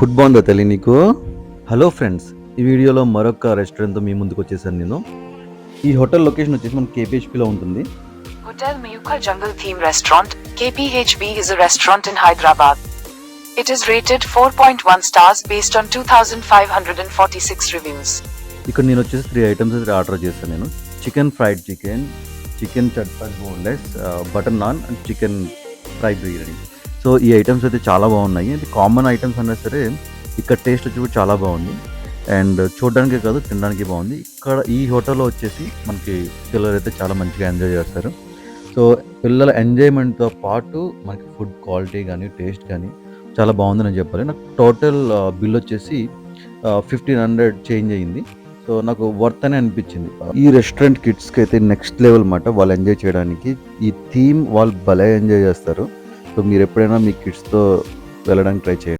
Food బాగుందా తల్లి నీకు? హలో ఫ్రెండ్స్, ఈ వీడియోలో మరొక రెస్టారెంట్తో మీ ముందుకు వచ్చేసాను నేను. ఈ హోటల్ లొకేషన్ వచ్చేసి మన కేపీహెచ్పిలో ఉంటుంది. Hotel Mayuka Jungle Theme Restaurant, KPHB is a restaurant in Hyderabad. It is rated 4.1 stars based on 2,546 reviews. ఇక్కడ నేను వచ్చేసి 3 ఐటమ్స్ అయితే ఆర్డర్ చేశాను నేను. Chicken fried chicken, chicken chatpat boneless, butter non and chicken fry biryani. So ఈ items అయితే చాలా బాగున్నాయి. ఇది కామన్ ఐటమ్స్ అన్నా సరే ఇక్కడ టేస్ట్ వచ్చి కూడా చాలా బాగుంది. అండ్ చూడడానికే కాదు, తినడానికి బాగుంది. ఇక్కడ ఈ హోటల్లో వచ్చేసి మనకి పిల్లలు అయితే చాలా మంచిగా ఎంజాయ్ చేస్తారు. సో పిల్లల ఎంజాయ్మెంట్తో పాటు మనకి ఫుడ్ క్వాలిటీ కానీ టేస్ట్ కానీ చాలా బాగుందని చెప్పాలి. నాకు టోటల్ బిల్ వచ్చేసి 1500 చేంజ్ అయ్యింది. సో నాకు వర్త్ అని అనిపించింది. ఈ రెస్టారెంట్ కిడ్స్కి అయితే నెక్స్ట్ లెవెల్ మాట, వాళ్ళు ఎంజాయ్ చేయడానికి. ఈ థీమ్ వాళ్ళు భలే ఎంజాయ్ చేస్తారు. సో మీరు ఎప్పుడైనా మీ కిడ్స్తో వెళ్ళడానికి ట్రై చేయండి.